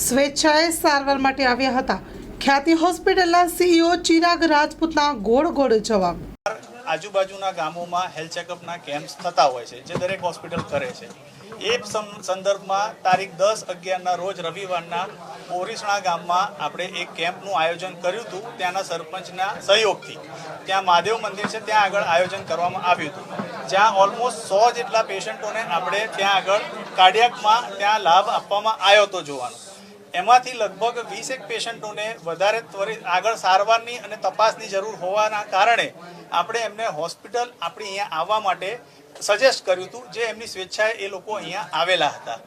સ્વેચ્છાએ સારવાર માટે આવ્યા હતા ખ્યાતિ હોસ્પિટલના સીઈઓ ચિરાગ રાજપૂતના ગોળ ગોળ જવાબ. આજુબાજુના ગામોમાં હેલ્થ ચેકઅપના કેમ્પ્સ થતા હોય છે, જે દરેક હોસ્પિટલ કરે છે. એ સંદર્ભમાં તારીખ 10/11ના રોજ રવિવારના બોરીસણા ગામમાં આપણે એક કેમ્પનું આયોજન કર્યું હતું. ત્યાંના સરપંચના સહયોગથી ત્યાં મહાદેવ મંદિર છે, ત્યાં આગળ આયોજન કરવામાં આવ્યું હતું, જ્યાં ઓલમોસ્ટ 100 જેટલા પેશન્ટોને આપણે ત્યાં આગળ કાર્ડિયાકમાં ત્યાં લાભ આપવામાં આવ્યો હતો જોવાનું. એમાંથી લગભગ 20 પેશન્ટોને વધારે ત્વરિત આગળ સારવારની અને તપાસની જરૂર હોવાના કારણે આપણે એમને હોસ્પિટલ આપણી અહીંયા આવવા માટે સજેસ્ટ કર્યું હતું, જે એમની સ્વેચ્છાએ એ લોકો અહીંયા આવેલા હતા.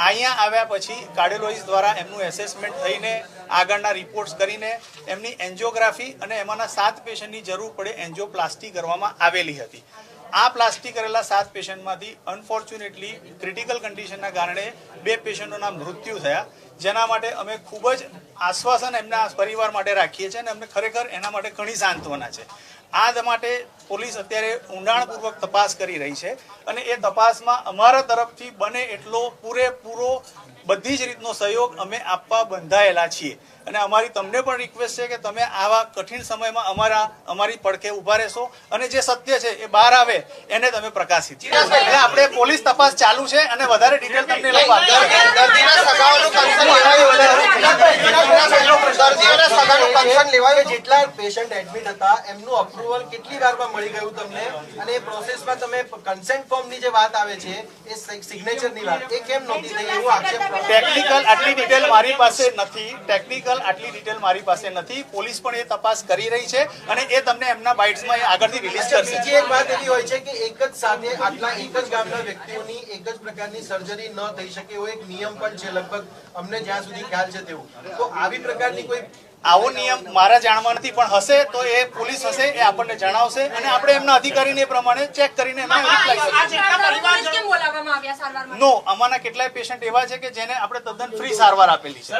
અહીંયા આવ્યા પછી કાર્ડિયોલોજીસ્ટ દ્વારા એમનું એસેસમેન્ટ થઈને આગળના રિપોર્ટ્સ કરીને એમની એન્જિયોગ્રાફી અને એમાંના 7 પેશન્ટની જરૂર પડે એન્જિયોપ્લાસ્ટી કરવામાં આવેલી હતી. આ પ્લાસ્ટી કરેલા 7 પેશન્ટમાંથી અનફોર્ચ્યુનેટલી ક્રિટિકલ કન્ડિશનના કારણે 2 પેશન્ટોના મૃત્યુ થયા, જેના માટે અમે ખૂબ જ આશ્વાસન એમના પરિવાર માટે રાખીએ છીએ અને અમને ખરેખર એના માટે ઘણી સાંત્વના છે. આ માટે પોલીસ અત્યારે ઊંડાણપૂર્વક તપાસ કરી રહી છે અને એ તપાસમાં અમારા તરફથી બને એટલો પૂરેપૂરો બધી જ રીતનો સહયોગ અમે આપવા બંધાયેલા છીએ. અને અમારી તમને પણ રિક્વેસ્ટ છે કે તમે આવા કઠિન સમયમાં અમારી પડખે ઊભા રહેશો અને જે સત્ય છે એ બહાર આવે એને તમે પ્રકાશિત. એટલે આપણે પોલીસ તપાસ ચાલુ છે અને વધારે ડિટેલ તમને લોકો જેટલા પેશન્ટ એડમિટ હતા એમનું અપ્રુવલ કેટલી વારમાં મળી ગયું તમને, અને એ પ્રોસેસમાં તમે કન્સેન્ટ ફોર્મની જે વાત આવે છે એ સિગ્નેચરની વાત એ કેમ નહોતી થઈ એવું આક્ષેપ. ટેકનિકલ આટલી ડિટેલ મારી પાસે નથી. પોલીસ પણ એ તપાસ કરી રહી છે અને એ તમને એમના બાઇટ્સમાં આગળથી રિલીઝ કરશે. બીજી એક વાત એવી હોય છે કે એક જ સાથે આટલા એક જ ગામના વ્યક્તિઓની એક જ પ્રકારની સર્જરી ન થઈ શકે એવો એક નિયમ પણ છે, લગભગ અમને જ્યાં સુધી ખ્યાલ છે તેવું. તો આવી પ્રકારની કોઈ આવો નિયમ મારા જાણમાં નથી, પણ હશે તો એ પોલીસ હશે, એ આપણને જણાવશે અને આપણે એમના અધિકારીને એ પ્રમાણે ચેક કરીને એમને નો આમાંના કેટલાય પેશન્ટ એવા છે કે જેને આપણે તદ્દન ફ્રી સારવાર આપેલી છે.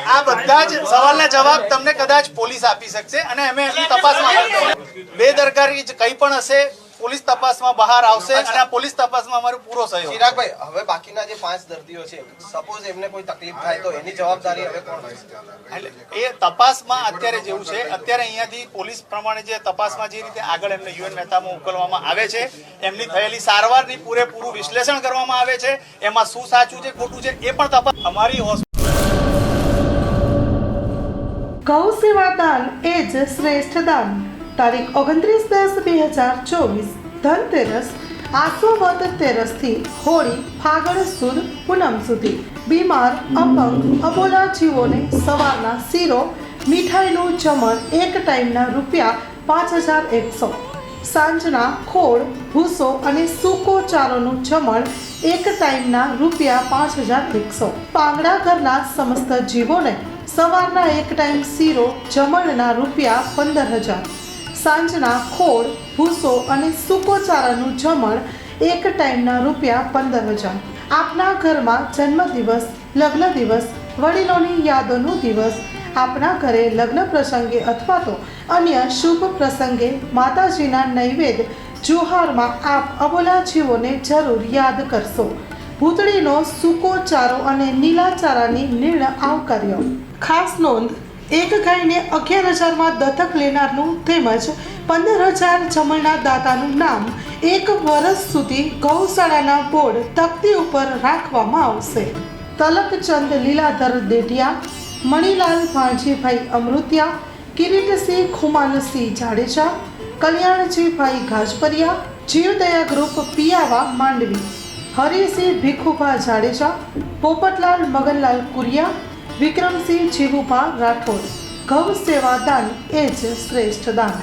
આ બધા જ સવાલના જવાબ તમને કદાચ પોલીસ આપી શકશે અને અમે એમની તપાસમાં બેદરકારી કંઈ પણ હશે પોલીસ તપાસમાં બહાર આવશે અને આ પોલીસ તપાસમાં અમારો પૂરો સહયોગ. ચિરાગભાઈ, હવે બાકીના જે 5 દર્દીઓ છે, સપોઝ એમને કોઈ તકલીફ થાય તો એની જવાબદારી હવે કોણ લેશે? એટલે એ તપાસમાં અત્યારે જેવું છે, અત્યારે અહીંયાથી પોલીસ પ્રમાણે જે તપાસમાં જે રીતે આગળ એમને યુએન મહેતામાં મોકલવામાં આવે છે, એમની થયેલી સારવારની પૂરેપૂરું વિશ્લેષણ કરવામાં આવે છે, એમાં શું સાચું છે ખોટું છે એ પણ તપાસ અમારી ગૌ સેવા દાન એ જ શ્રેષ્ઠ દાન. તારીખ 29/10/2024 ધનતેરસ આસો વદ તેરસથી હોળી ફાગણ સુદ પૂનમ સુધી બીમાર અપંગ અબોલા જીવોને સવારના શીરો મીઠાઈનું જમણ એક ટાઈમના ₹5100, સાંજના ખોળ ભૂસો અને સૂકો ચારોનું જમણ એક ટાઈમના ₹5100. પાંગડા ઘરના સમસ્ત જીવોને સવારના એક ટાઈમ શીરો જમણના ₹15000, સાંજના ખોળ ભૂસો અને સૂકો ચારાનું જમણ એક ટાઈમના ₹15000. આપના ઘરમાં જન્મદિવસ, લગ્ન દિવસ, વડીલોની યાદોનો દિવસ, આપના ઘરે લગ્ન પ્રસંગે અથવા તો અન્ય શુભ પ્રસંગે માતાજીના નૈવેદ્ય જુહારમાં આપ અબોલા જીવોને જરૂર યાદ કરશો. ભૂતળીનો સૂકો ચારો અને નીલા ચારાની નિર્ણય આવકાર્ય. ખાસ નોંધ, એક ગાયને 11,000માં દત્તક લેનારનું તેમજ 15,000 જમણના દાતાનું નામ 1 વર્ષ સુધી ગૌશાળાના બોર્ડ તકતી ઉપર રાખવામાં આવશે. તલકચંદ લીલાધર દેઢિયા, મણિલાલ ભાણજીભાઈ અમૃતિયા, કિરીટસિંહ ખુમાનસિંહ જાડેજા, કલ્યાણજીભાઈ ગાજપરિયા, જીવદયા ગ્રુપ પિયાવા માંડવી, હરિસિંહ ભીખુભા જાડેજા, પોપટલાલ મગનલાલ કુરિયા, વિક્રમસિંહ જીવુભા રાઠોડ. ગૌ સેવા દાન એ જ શ્રેષ્ઠ દાન.